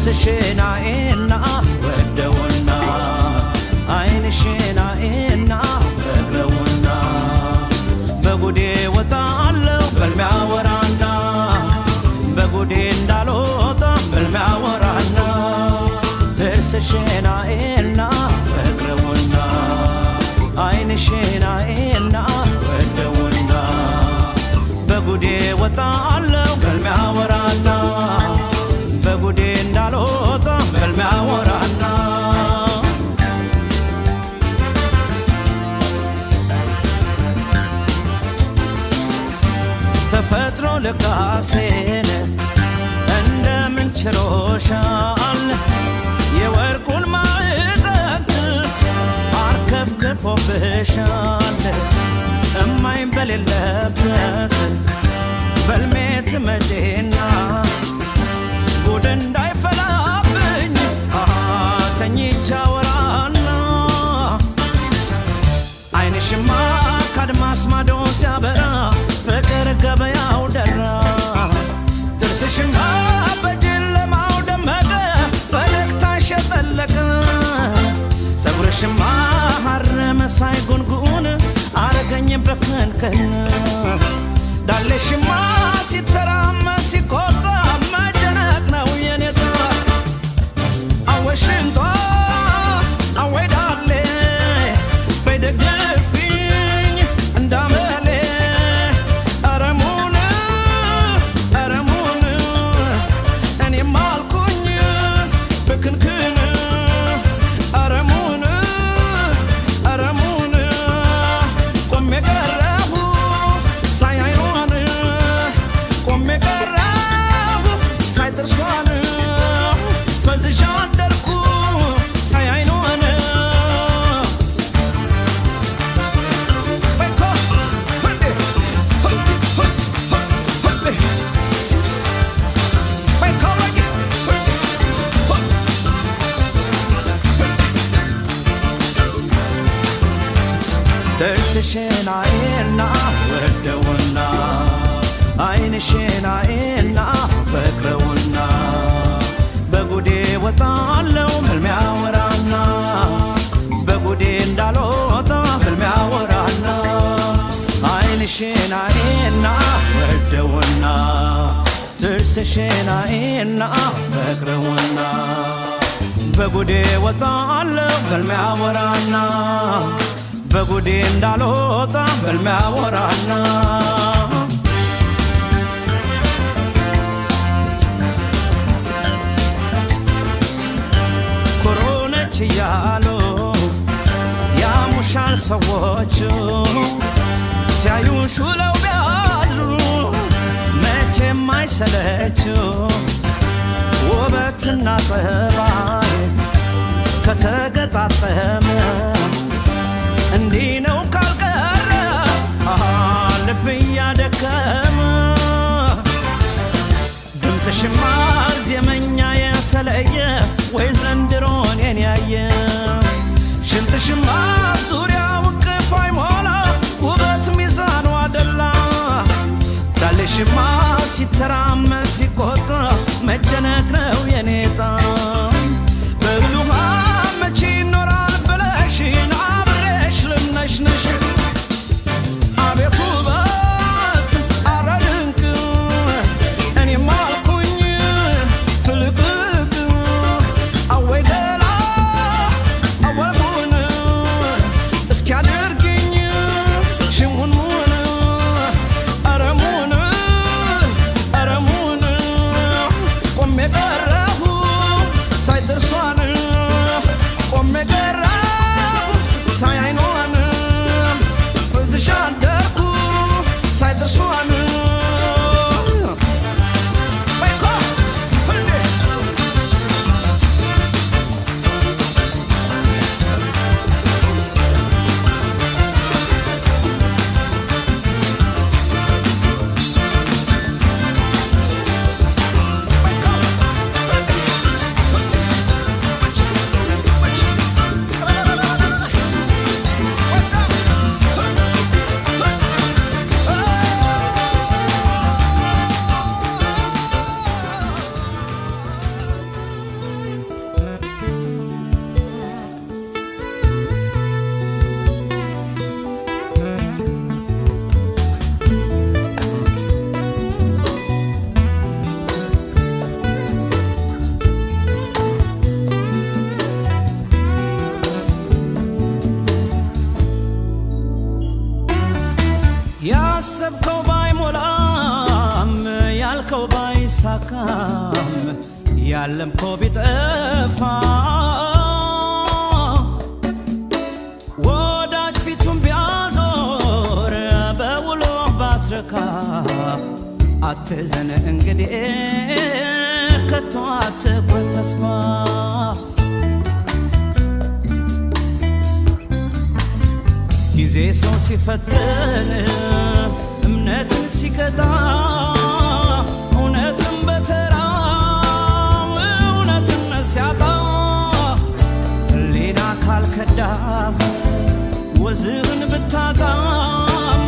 ጥርስሽናኤና ወደውና አይንሽናኤና ፈቅረውና በጉዴ ወጣለው በልሚያወራና በጉዴ እንዳልወጣ በልሚያወራና ጥርስሽናኤና ፈቅረውና አይንሽናኤና ወደውና በጉዴ ወጣለው በልሚያወራና በጉዴ እንዳልወጣ በልሚያወራና ተፈጥሮ ልካሴን እንደምን ችሎሻል የወርቁን ማዕጠንት አርከፍክፎብሻል እማይም በሌለበት በልሜት መቼና ጉድ እንዳይፈላብኝ ተኝቻ ወራና አይንሽማ ካድማስ ማዶ ሲያበራ ፍቅር ገበያው ደራ ጥርስሽማ በጨለማው ደመቀ ፈገግታሽ ጠለቀ ፀጉርሽማ ሐር መሳይ ጉንጉን አረገኝ በከንከን ዳሌሽማ ሲተራመስ ሲቆጣ መጨነቅ ነው የኔታ አወሽንቷ አወይ ዳሌ በይደግፊኝ እንዳመሌ አረሙን እኔም አልኩኝ በክንክን አረሙን ቆሜ ቀረሁ ሳያዩን ቆሜ ቀረሁ ሳይ ጥርሷን ፈዝዣ አደርኩ ሳያዩን ጥርስሽናኤና ወደውና አይንሽናኤና ፈቅረውና በጉዴ ወጣለው በልሚያወራና በጉዴ እንዳልወጣ በልሚያወራና አይንሽናኤና ወደውና ጥርስሽናኤና ፈቅረውና በጉዴ ወጣለው በልሚያወራና በጉዴ እንዳልወጣ በልሚያወራና ኮሮነች እያሉ ያሙሻል ሰዎቹ ሲያዩሽ ውለው ቢያድሩ መቼም አይሰለቹ ውበትና ጸባይ ከተገጣጠመ እንዲህ ነው ካልቀረ ልብ እያደከመ ድምፅሽማ ዜመኛ የተለየ ወይ ዘንድሮን የኔ ያየ ሽንጥሽማ ዙሪያው እቅፍ አይሞላ ውበት ሚዛኑ አደላ ዳሌሽማ ሲተራመስ ሲቆጣ መጨነቅ ነው የኔታ በብሉሃ መቼ ይኖራል ብለሽን አብሬሽ ልምነሽነሽ አቤት ውበት አረ ድንቅ እኔም አልኩኝ ፍልቅቅ አወይ ደላ አወጉን እስኪያደርግኝ ሽሙንሙን አረሙን ባይሳካም ያለምከው ቢጠፋ ወዳጅ ፊቱን ቢያዞር በውሎ ባትረካ አትዘን እንግዲህ ከቶ አትቁረጥ ተስፋ ጊዜ ሰው ሲፈትን እምነትን ሲቀጣ እውነትን በተራ እውነትን ሲያጣ ሕሊና ካልከዳ ወዝህን ብታጣም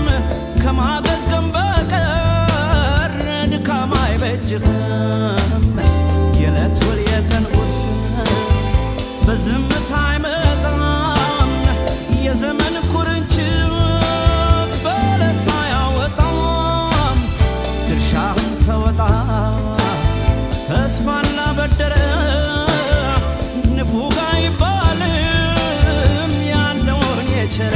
ከማገገም በቀር ድካም አይበጅህም የዕለት ወል የቀን ጉርስ በዝምታ አይመጣም የዘመን ኩርንችት በለሳ ያወጣም ድርሻህን ተወጣ ተስፋና በደረ ንፉግ አይባልም ያለውን የቸረ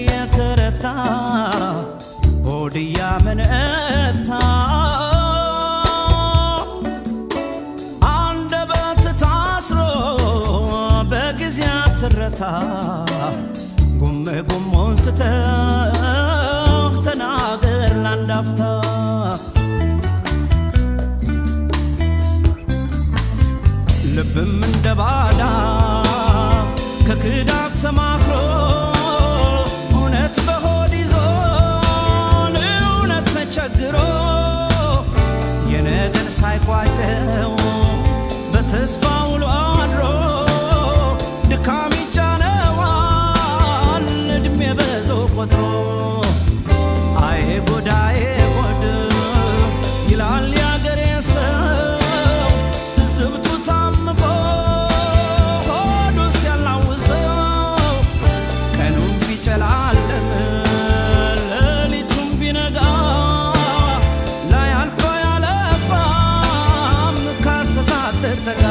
የተረታ ሆድ ያመነታ አንደበት ታስሮ በጊዜ ትረታ ጉም ጉሙን ትተህ ተናገር ላንድ አፍታ ልብም እንደ ባዳ ከክዳት ተማክሮ እውነት በሆድ ይዞን እውነት ተቸግሮ የነገን ሳይቋጨው በተስፋ ውሎ አድሮ ድካም ይጫነዋል ዕድሜ በዞ ቆጥሮ አይ ጉድ ይላል ያገሬ ሰው ትዝብቱ ታምቆ ሆዱ ሲያላውሰው ቀኑም ቢጨላለም ሌሊቱም ቢነጋ ላያልፈ ያለፋም ካሰታት ተጠጋ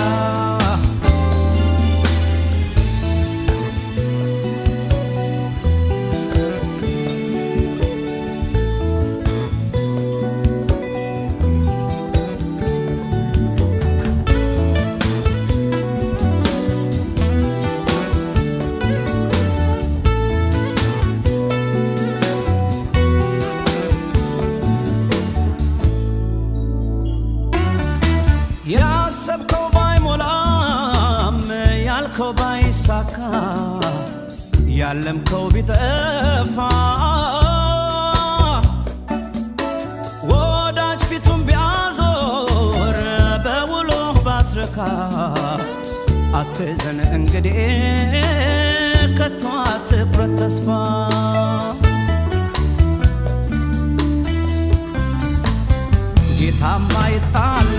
ያሰብከው ባይሞላም ያልከው ባይሳካ ያለምከው ቢጠፋ ወዳጅ ፊቱን ቢያዞር በውሎ ባትረካ አትዘን እንግዲህ ከቶ አትቁረጥ ተስፋ ጌታማ ይጣላ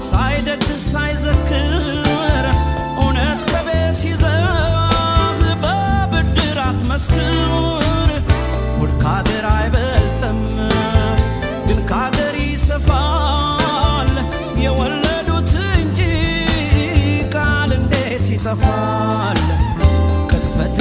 ሳይደግስ ሳይዘክር እውነት ከቤት ይዘህ በብድር አትመስክር ጉድ ካገር አይበልጥም ግን ካገር ይሰፋል የወለዱት እንጂ ቃል እንዴት ይጠፋል ቅጥፈት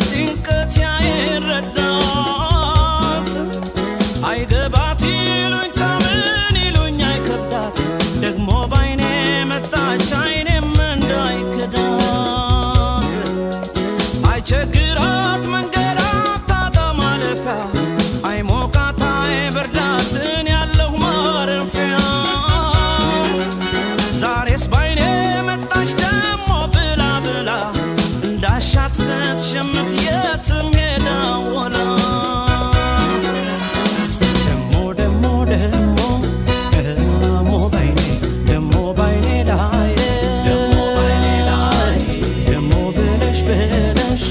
ጭንቀት ያይረዳት አይገባት ይሉኝታ ምን ይሉኝ አይከብዳት ደግሞ ባይኔ መጣች አይኔም እንዳይከዳት አይቸግራት መንገድ አታጣ ማለፊያ አይሞቃት አይበርዳትን ያለው ማረፊያ ዛሬስ ባይኔ መጣች ደሞ ብላ ብላ እንዳሻት ስትሸምት የትም ሄዳ ወላ ደሞ ደሞ ደሞ ደሞ ባይኔ ደሞ ባይኔ ላይ ደሞ ብለሽ ብለሽ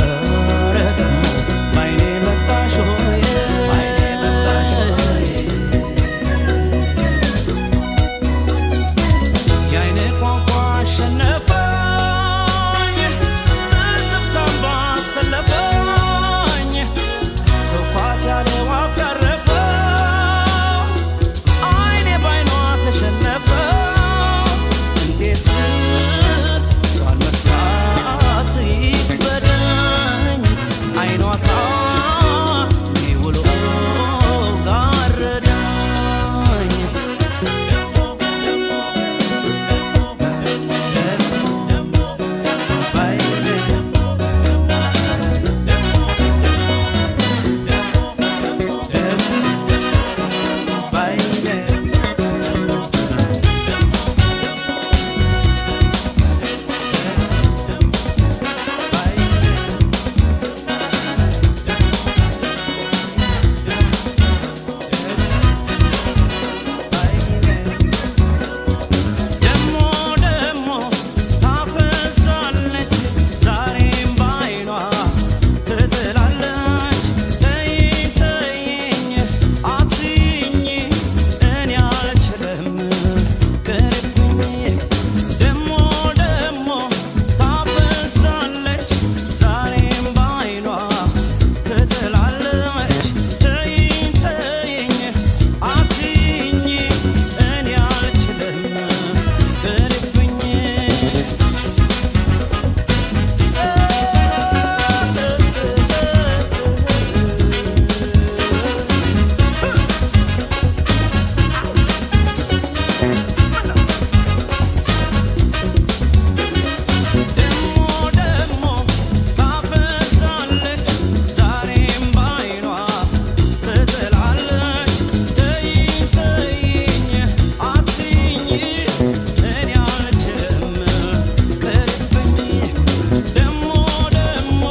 ኧረ ደሞ ባይኔ መጣሽ ሆይ የዓይኔ ቋንቋ አሸነፈኝ ትዝብታን ባሰለፈኝ ተውኳት ያለው አፍ ያረፈው ዓይኔ ባይኗ ተሸነፈው እንዴት እሷን መርሳት ይክበደኝ ዓይኗ ካኔ ውሎ ጋረደኝ ደሞ ደሞ ታፈዛለች ዛሬም ባይኗ ትጥላለች ተይኝ ተይኝ አትይኝ እኔ አልችልም ቅርብኝ ደሞ ደሞ ታፈዛለች ዛሬም ባይኗ ትጥላለች ተይኝ ተይኝ አትይኝ እኔ አልችልም ቅርብኝ ደሞ ደሞ ታፈዛለች ዛሬም ባይኗ ትጥላለች ተይኝ ተይኝ አትይኝ እኔ አልችልም ቅርብኝ ደሞ ደሞ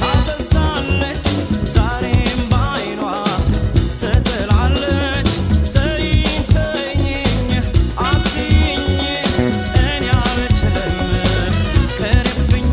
ታፈዛለች ዛሬም ባይኗ ትጥላለች ተይኝ ተይኝ አትይኝ እኔ አልችልም ቅርብኝ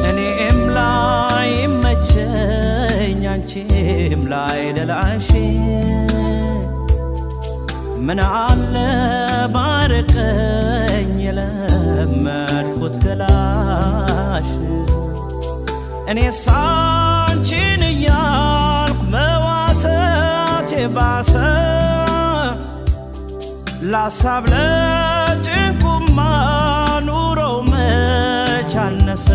እኔም ላይ መቸኝ አንቺም ላይ ደላሽ ምን አለ ባርቀኝ የለመድኩት ገላሽ እኔስ አንቺን እያልኩ መዋተቴ ባሰ ላሳብ ለጭንቁማ ኑሮው መች አነሰ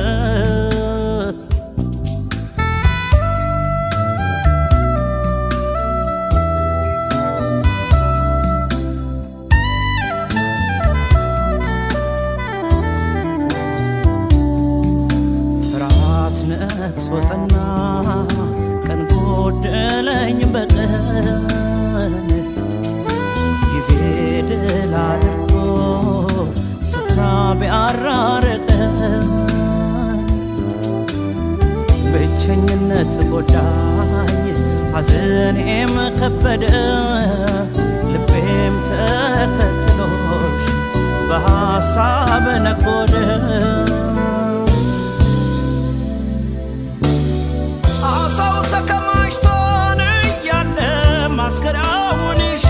ፍርሃት ነግሶ ጸና ቀን ጎደለኝ በቀን ጊዜ ድል አድርጎ ስፍራ ቢያራርቀን ብቸኝነት ጎዳኝ ሐዘኔም ከበደ ልቤም ተከትሎሽ በሐሳብ ነጎደ አሳው ተከማችቶን እያለ ማስከራውን ይዤ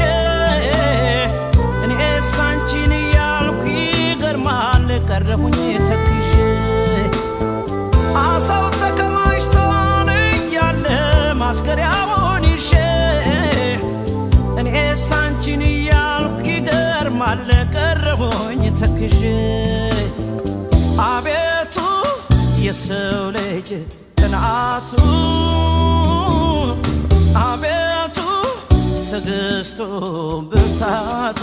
እኔስ አንቺን እያልኩ ይገርማል ቀረሁኝ ተክዤ አሳው ተከማችቶን እያለ ማስከራውን ይዤ እኔስ አንቺን እያልኩ ይገርማል ቀረሁኝ ተክዤ አቤቱ የሰው ልጅ ቅንዓቱ አቤቱ ትዕግስቱ ብርታቱ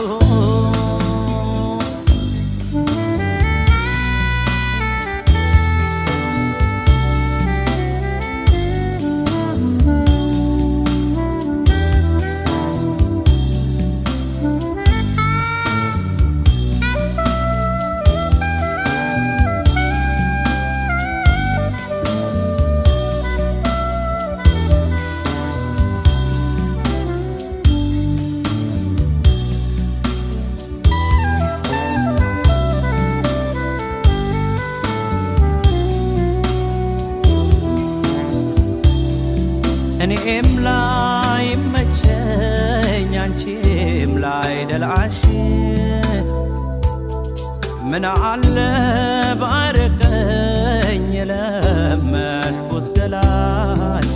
እኔም ላይ መቸኝ አንቺም ላይ ደላሽ ምን አለ ባርቀኝ የለመድኩት ገላሽ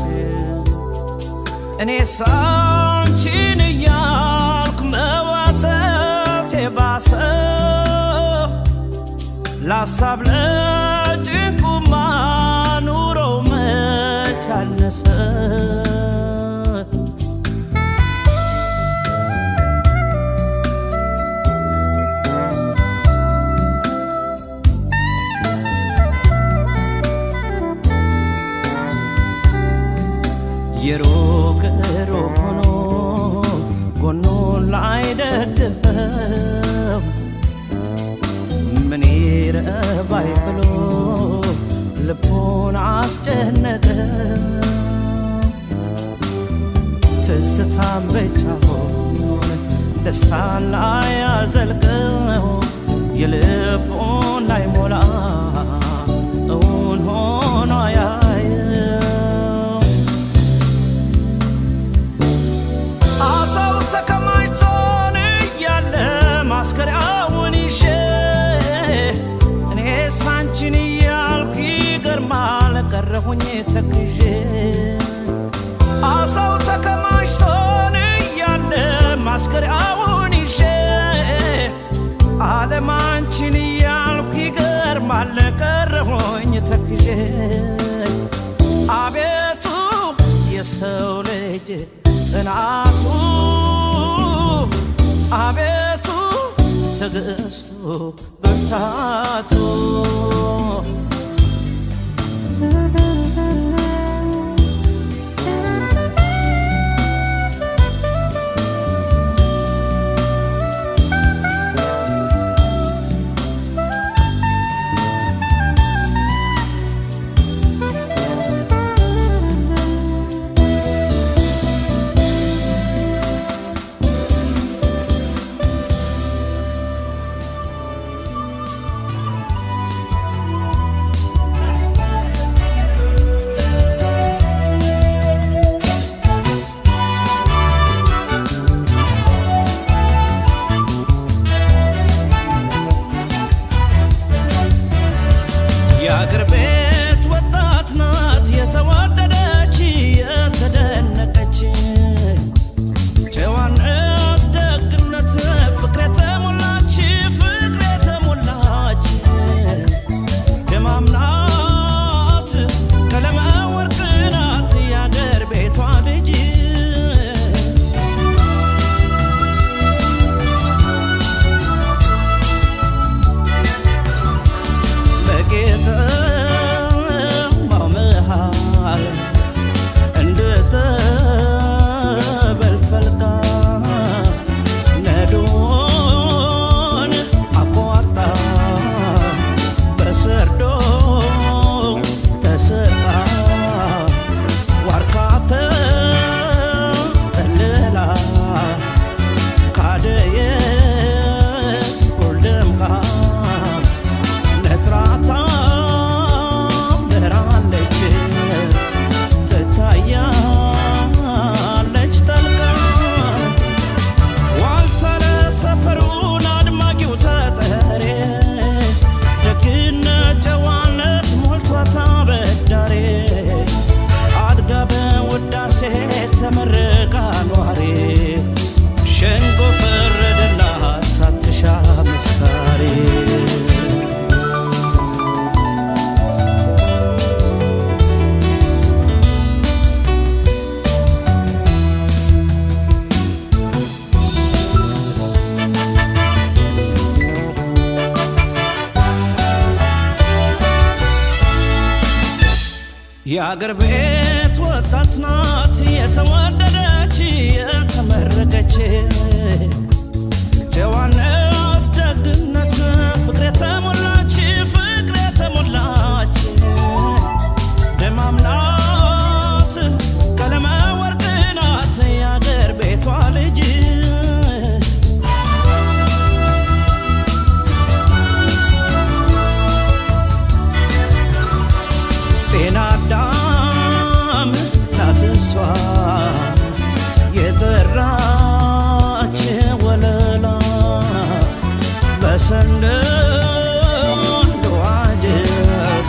እኔስ አንቺን እያልኩ መዋተቴ ባሰ ለሐሳብ ለጭንቁማ ኑሮው መች አነሰ የሩቅ ሩቅ ሆኖ ጎኑን ላይ ደግፈው ምን ይረባይ ብሎ ልቡን አስጨነቀው ትዝታም ብቻ ሆነ ደስታን ላይ ያዘልቀው የልቡን ላይ ሞላ እውን ሆኖ አሳው ተከማችቶን እያለ ማስከራውን ይዤ እኔስ አንቺን እያልኩ ይገርማል ቀረሁኝ ተክዤ አሳው ተከማችቶን እያለ ማስከራውን ይዤ ዓለም አንቺን እያልኩ ይገርማል ቀረሁኝ ተክዤ አቤቱ የሰው ልጅ ጽናቱ አቤቱ ትዕግስቱ ብርታቱ የአገር ቤት ወጣት ናት የተወደደች የተመረቀች ጨዋነት ደግነት ፍቅር የተሞላች ፍቅር የተሞላች ደማም ናት ቀለመ ወርቅ ናት የአገር ቤቷ ልጅ ጤና አዳም ናት እሷ የጠራች ወለላ በሰንደዶ አጀብ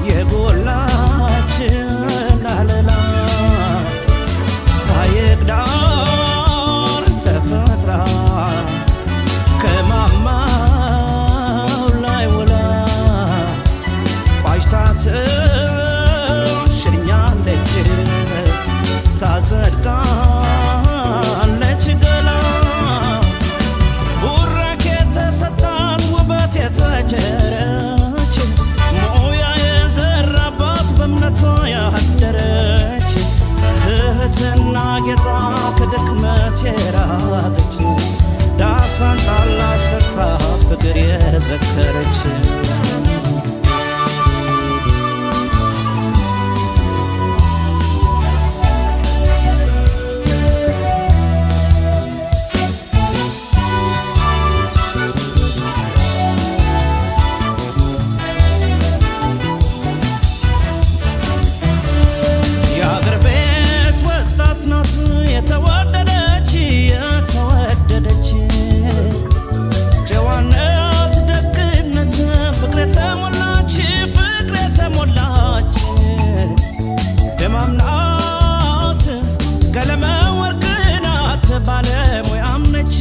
የጎላች ላለላ ሐይቅ ዳር ተፈጥራ ከማማው ላይ ውላ ቋጭታ ትሸኛለች ታጸድቃለች ገላ ቡራኬ ተሰጣን ውበት የተቸረች ሞያ የዘራባት በእምነቷ ያደረች ትህትና ጌጧ ከድክመት የራቀች ዳሳን ጣላ ሰርታ ፍቅር የዘከረች የአገር ቤት ወጣት ናት የተወደደች የተወደደች ጨዋነት ደግነት ፍቅር የተሞላች ፍቅር የተሞላች ደማም ናት ቀለመ ወርቅ ናት ባለሙያም ነች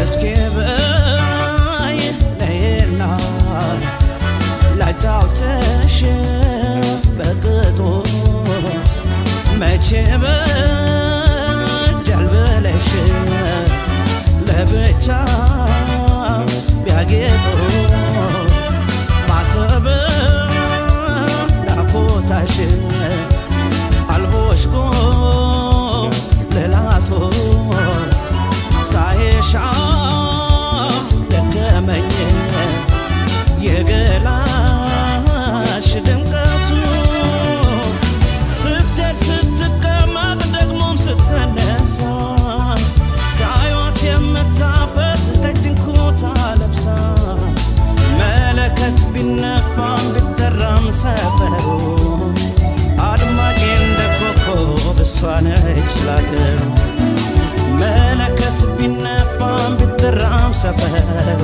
እስኪ በይ ነይና ላጫውትሽ በቅጡ መቼ በጃል ብለሽ ለብቻ ቢያጌጡ ማተብ ላኮታሽ አልቦሽኮ ልላቶ ሳይሻ ደከመኝ የገላሽ ድምቀቱ ስትሄድ ስትቀመጥ ደግሞም ስትነሳ ሳይወት የምታፈስ ቀጭን ኩታ ለብሳ መለከት ቢነፋም ቢጠራም ሰፈሩ አድማቂ እንደ ኮከብ እሷ ነች ላገሩ መለከት ቢነፋም ቢጠራም ሰፈሩ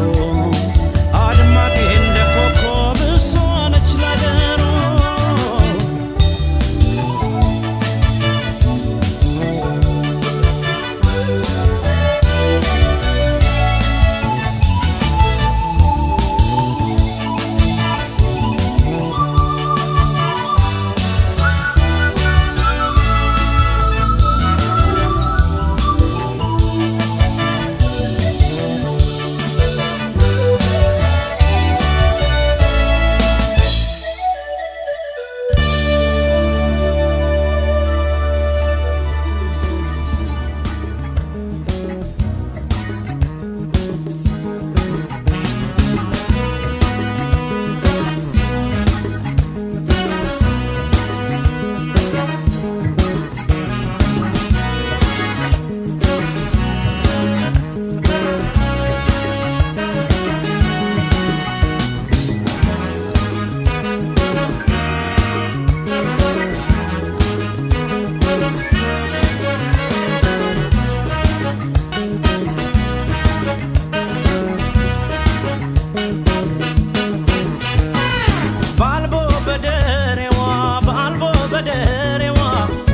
አድማቂ እንደ ኮከብ እሷ ነች ላገሩ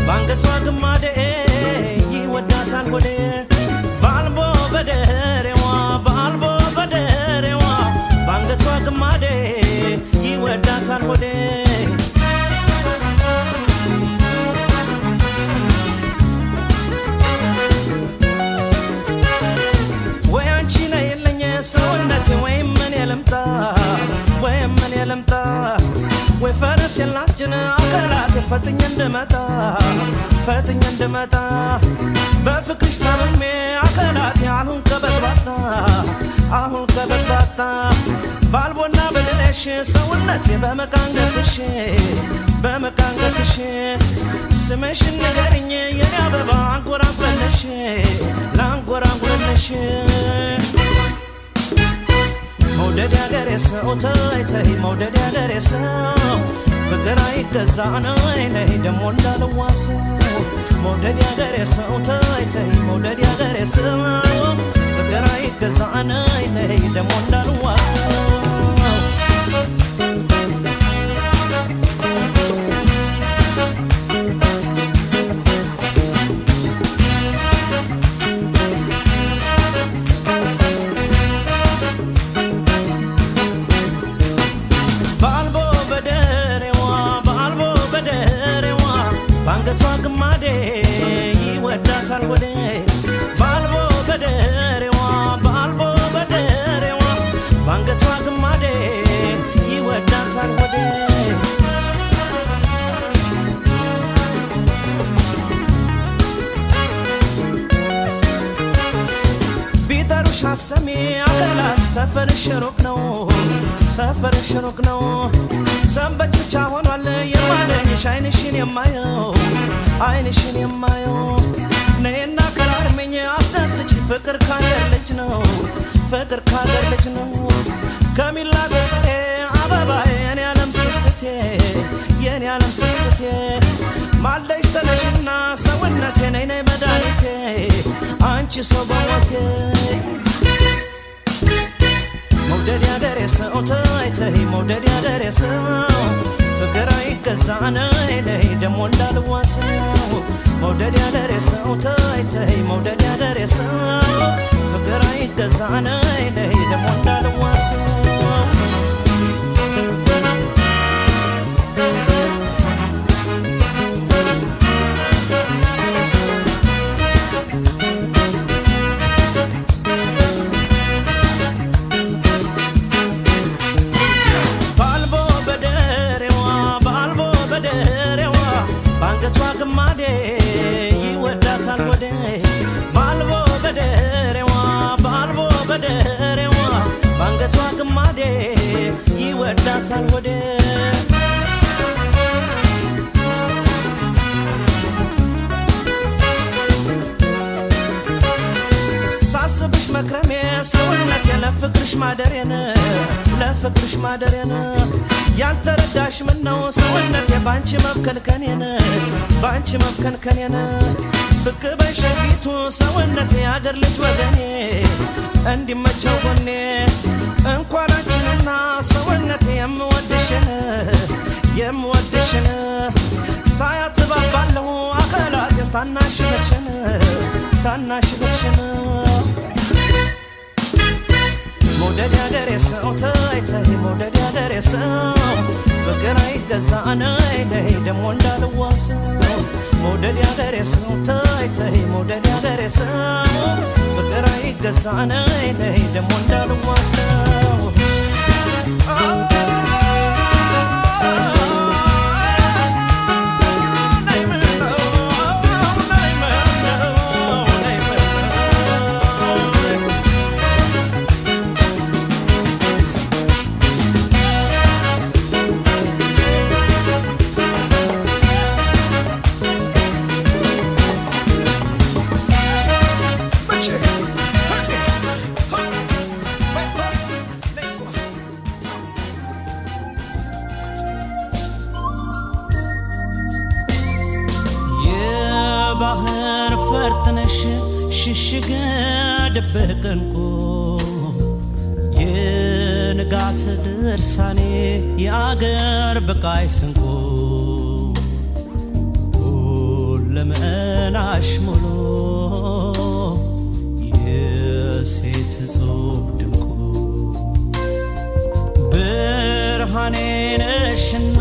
ባንገቷ ግማዴ ይወዳታል ወዴ ባልቦ በደሬዋ ባልቦ በደሬዋ ባንገቷ ግማዴ ይወዳታል ወዴ ፈጥኜ እንድመጣ በፍቅርሽ ታምሜ አካላቴ አሁን ከበጥባጣ ባልቦና በደለሽ ሰውነቴ በመቃንገትሽ ስምሽን ንገሪኝ የኔ አበባ ላንጎራጉርልሽ መውደድ ያገሬ ሰው ተይ መውደድ ያገሬ ሰው ፍቅር አይገዛ ነይ ደሞ እንዳልዋሰው መውደድ ያገሬ ሰው ተይ መውደድ ያገሬ ሰው ፍቅር አይገዛ ነይ ደሞ እንዳልዋሰው ባንገቷ ግማዴ ይወዳታል ወዴ ባልቦ በደሬዋ ባንገቷ ግማዴ ይወዳታል ወዴ ቢጠሩሽ አሰሚ አገላት ሰፈርሽ ሩቅ ነው ሰንበት ብቻ ሆኗል የማለኝሽ አይንሽን የማየው ነይና ከራርመኝ አስደስች ፍቅር ካገር ልጅ ነው ከሚላ ገበሬ አበባዬ የኔ ዓለም ስስቴ ማለሽ ተነሽና ሰውነቴ ነይ መድኃኒቴ አንቺ ሰው በሞቴ መውደድ ያገሬ ሰው ተይ መውደድ ያገሬ ሰው ፍቅር አይገዛ ነይ ደሞ እንዳልዋሰው መውደድ ያገሬ ሰው ተይ መውደድ ያገሬ ሰው ፍቅር አይገዛ ነይ ደሞ እንዳልዋሰው ባንገቷ ግማዴ ይወዳታል ወዴ ባልቦ በደሬዋ ባንገቷ ግማዴ ይወዳታል ወዴ ሳስብሽ መክረሜ ሰውነቴ ለፍቅርሽ ማደሬን ያልተረዳሽ ምነው ሰውነቴ ባንቺ መብከንከኔን ብቅ በሸጊቱ ሰውነቴ ያገር ልጅ ወገኔ እንዲመቸው ጎኔ እንኳን አንቺንና ሰውነቴ የምወድሽን ሳያትባባለሁ አካላቴስ ታናሽነትሽን መውደድ ያገሬ ሰው ተይ መውደድ ያገሬ ሰው ፍቅር አይገዛ ነይ ደሞ እንዳልዋሰው መውደድ ያገሬ ሰው ተይ መውደድ ያገሬ ሰው ፍቅር አይገዛ ነይ ደሞ እንዳልዋሰው ባህር ፈርጥነሽ ሽሽገ ደበቀንኩ የንጋት ድርሳኔ የአገር በቃይ ስንኩ ሁለመናሽ ሙሉ የሴት ጾም ድንቁ ብርሃኔ ነሽና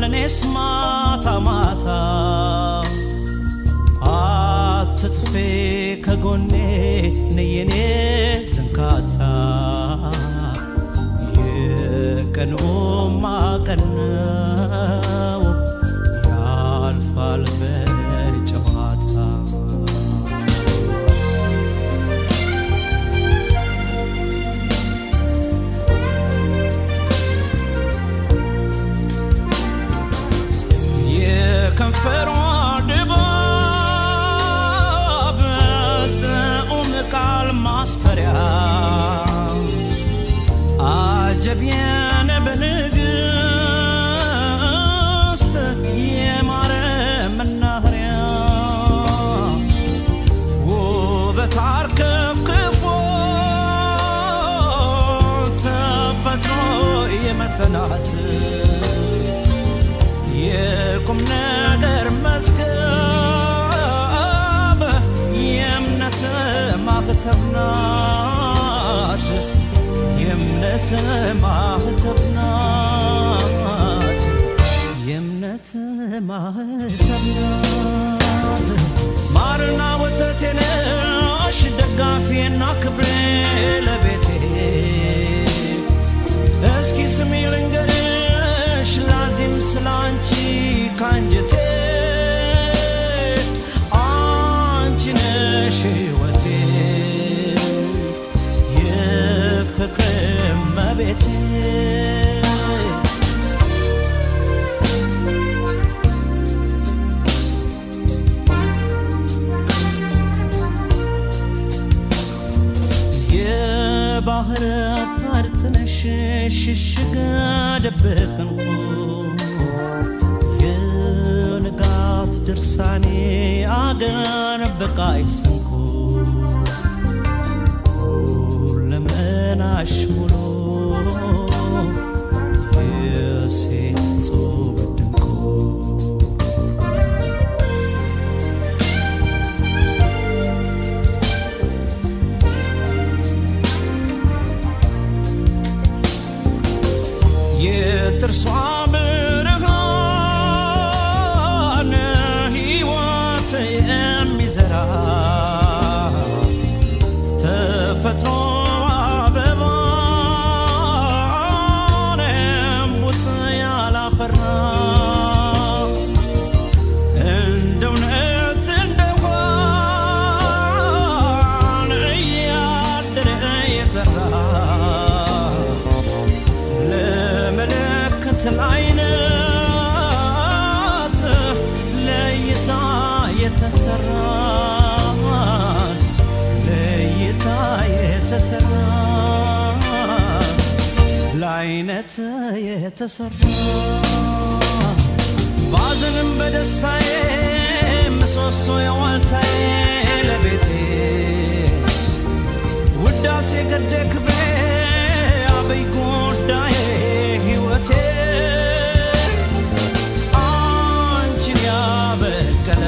ለኔስ ማታ ማታ አትጥፌ ከጎኔ ነየኔ ዘንካታ የቀኑ ማቀነው ያልፋል በጨዋታ የከንፈሯ ድባብ ጥዑም ቃል ማስፈሪያ አጀብ በንግሥት የማረ መናኸሪያ ውበት አርከፍክፎ ተፈጥሮ የመጠናት የቁም ነገር መስከብ የእምነት ማህተብ ናት የእምነት ማህተብ ናት የእምነት ማህተብ ናት ማርና ወተቴ ነሽ ደጋፊና ክብሬ ለቤቴ እስኪ ስሚ ልንገርሽ ላዚም ስላንቺ ካንጀቴ አንቺ ነሽ ሕይወቴ የፍቅር እመቤቴ የባህር ፈርጥ ነሽ ሽሽግ ደብቅ እንቁ የንጋት ድርሳኔ አገር በቃይ ስንኩ ሁለመናሽ ሙሉ የሴት ጾም ድንቁ የጥርሷ ብርሃን ሕይወት የሚዘራ ተፈጥሮ አበባን እምቡጥ ያላፈራ እንደ እውነት እንደሆን እያደረ የጠራ ለአይነት ለእይታ የተሰራ ለእይታ የተሰራ ለአይነት የተሰራ ባዘንም በደስታዬ ምሰሶ የዋልታዬ ለቤቴ ውዳሴ ገደ ክብሬ አበይ ጉዳዬ ሕይወቴ አንቺን ያበቀለ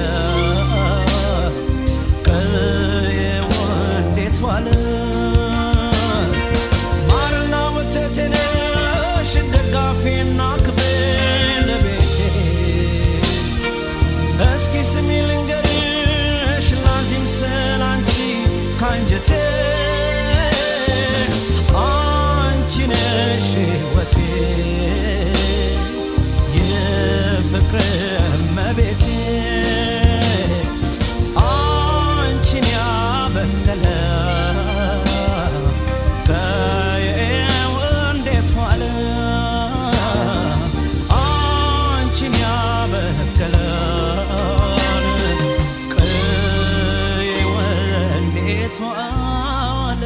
ቀዬው እንዴት ዋለ ማርና ወተቴ ነሽ ደጋፊና ክብሬ ለቤቴ እስኪ ስሚ ልንገርሽ ላዚም ስላንቺ ካንጀቴ ሕይወቴ የፍቅር እመቤቴ አንቺን ያበቀለ ቀዬው እንዴት ዋለ አንቺን ያበቀለ ቀዬው እንዴት ዋለ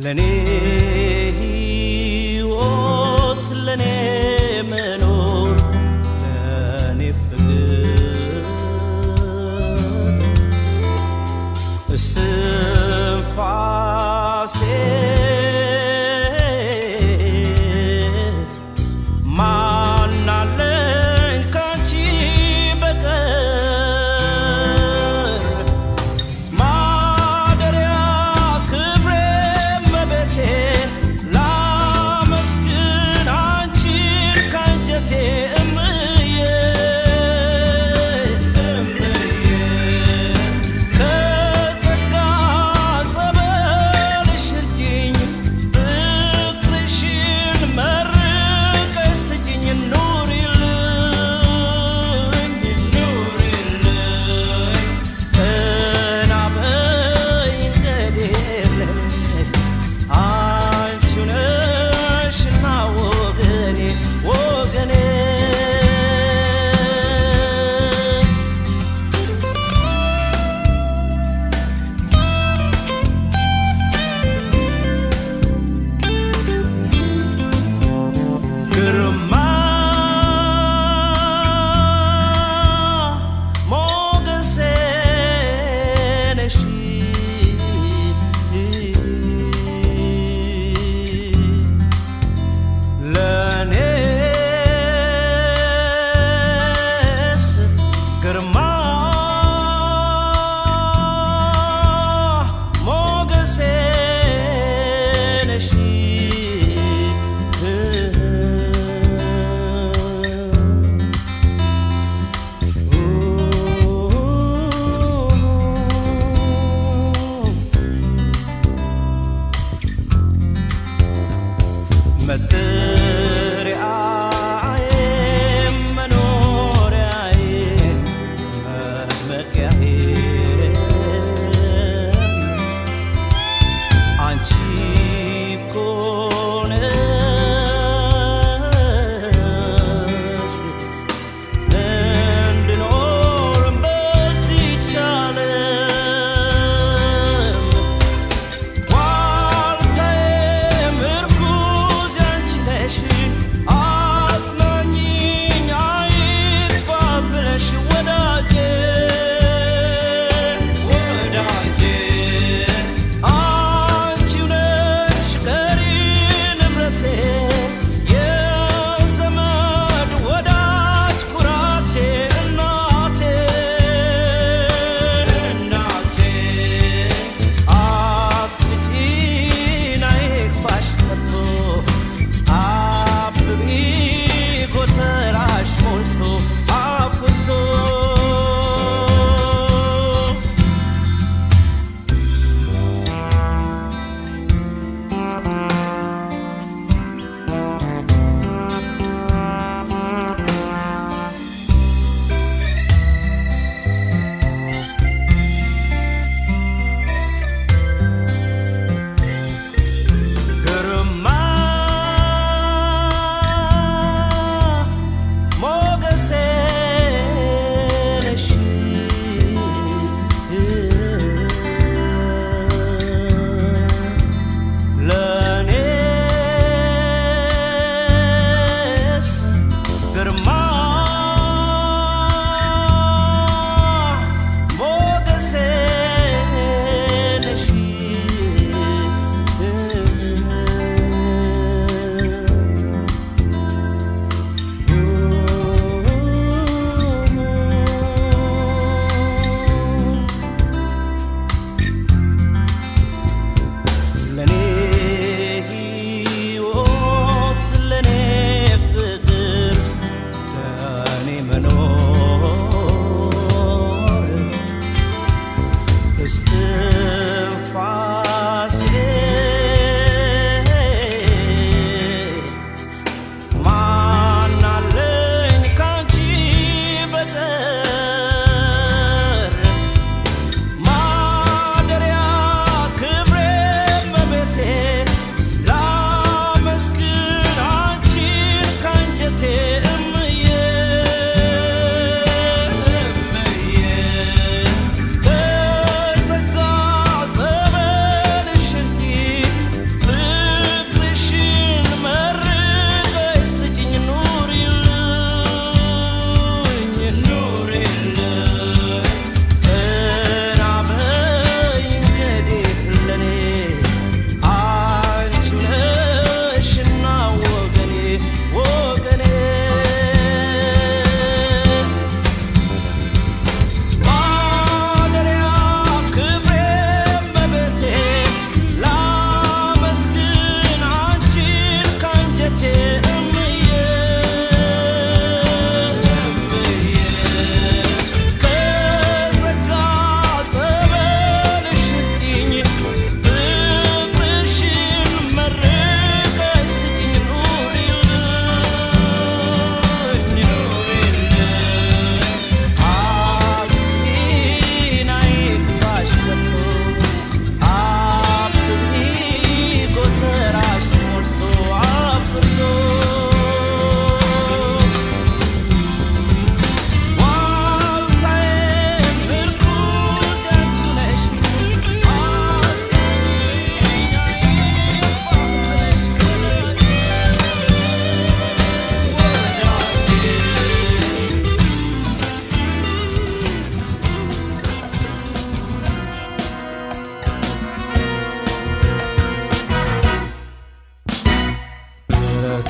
ለኔ ሕይወት ለኔ መኖር ለኔ ፍቅር እስትንፋሴ ማናለኝ ካንቺ በቀር ማደሪያ ክብሬ መቤቴ ላመስግን አንቺን ካንጀቴ እምዬ ከጸጋ ጸበልሽ እርጂኝ ፍቅርሽን መርቀሽ ስጪኝ ኑሪልኝ ቀና በይ እንግዲህ አንቺው ነሽና ወገኔ ወገኔ ግርማ ሞገሴ ነሽ ለኔስ ግርማ ሞገሴ ነሽ መጠሪያዬ መኖሪያዬ መመኪያዬ አንቺ እኮ ነሽ እንድኖር በዚህች ዓለም ዋልታዬ ምርኩዝ ያንቺ ነሽ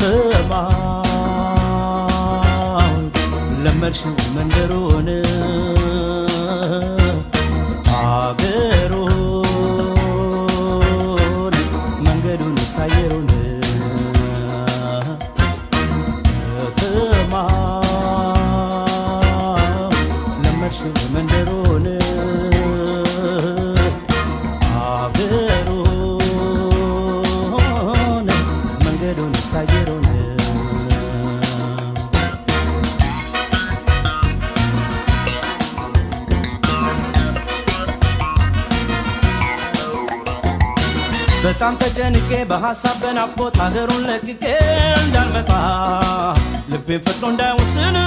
ከተማውን ለመድሽው መንደሩን አገሩን መንገዱን ሳየሩን ከተማውን ለመድሽው መንደሩን አገሩን መንገዱን ሳየሩን በጣም ተጨንቄ በሐሳብ በናፍቆት አገሩን ለቅቄ እንዳልመጣ ልቤን ፈጥኖ እንዳይወስን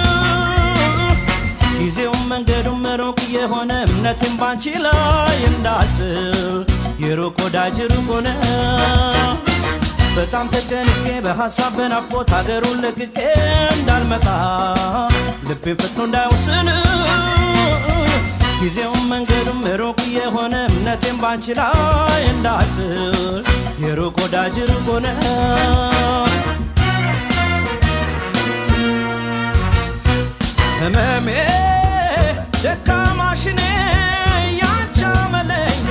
ጊዜውም መንገዱም ሩቅ የሆነ እምነቴን ባንቺ ላይ እንዳልጥል የሩቅ ወዳጅ ሩቅ ሆነ። በጣም ተጨንቄ በሐሳብ በናፍቆት አገሩን ለቅቄ እንዳልመጣ ልቤን ፈጥኖ እንዳይወስን ጊዜውም መንገዱም ሩቅ የሆነ እምነቴን ባንቺ ላይ እንዳልጥል የሩቅ ወዳጅ ሩቅ ሆነ። ህመሜ ደካማሽ ነኝ ያንቺ አመለኛ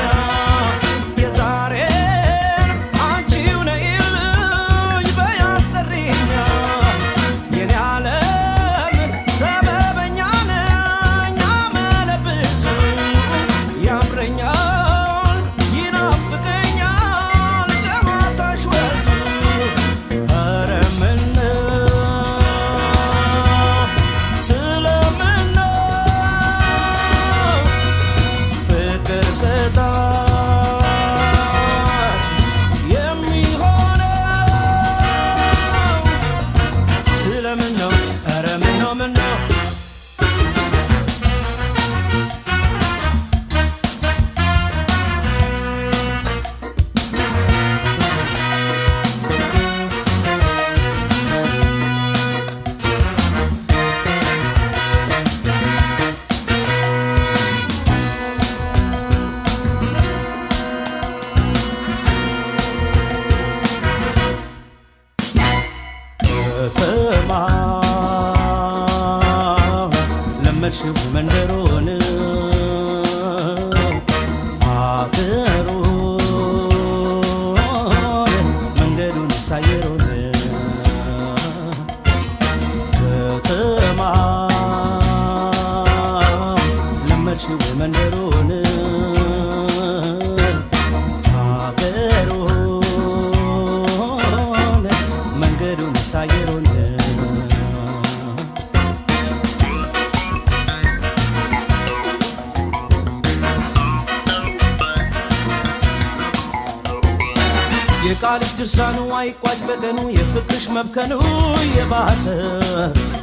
የዛሬን አንቺው ነይልኝ በይ አስጠሪኝ የኔ ዓለም ሰበበኛ ነኝ አመለ ብዙ ያምረኛል ይናፍቀኛል ጨዋታሽ ወዙ ኧረ ምነው ስለምነው ፍቅር ቅጣት የሚሆነው ስለምነው ኧረ ምነው ከተማ ለመድሽው መንደሩን አገሩን መንገዱን ሳየሩን ከተማ ለመድሽው መንደሩን አገሩን መንገዱን ሳየሩን የቃልሽ ድርሳኑ አይቋጭ በቀኑ የፍቅርሽ መብከኑ የባሰ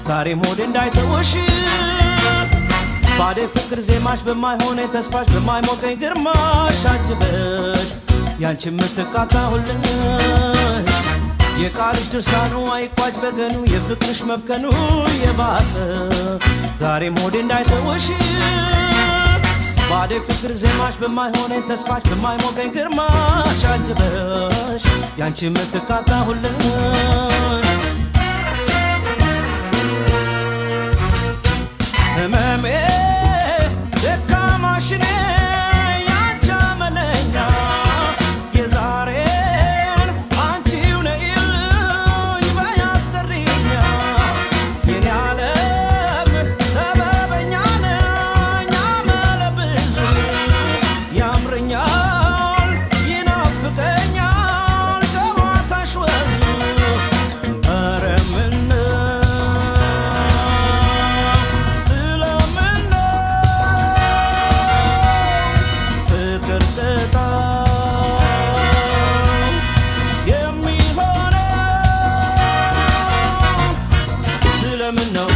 ዛሬም ሆዴ እንዳይተውሽ ባዴ ፍቅር ዜማሽ በማይሆነኝ ተስፋሽ በማይሞቀኝ ግርማሽ አጅበሽ ያንቺ የምትቃታሁልኝ የቃልሽ ድርሳኑ አይቋጭ በቀኑ የፍቅርሽ መብከኑ የባሰ ዛሬም ሆዴ እንዳይተውሽ ባዴ ፍቅር ዜማሽ በማይሆነኝ ተስፋሽ በማይሞቀኝ ግርማሽ አጅበሽ ያንቺ የምትቃታሁልኝ ህመሜ ደካማሽ ነኝ ያንቺ አመለኛ የዛሬን አንቺው ነይልኝ በይ አስጠሪኝ የኔ ዓለም ሰበበኛ ነኝ አመለ ብዙ ያምረኛል ይናፍቀኛል ጨዋታሽ ወዙ ኧረ ምነው ስለምነው ፍቅር ቅጣት የሚሆነው ስለምነው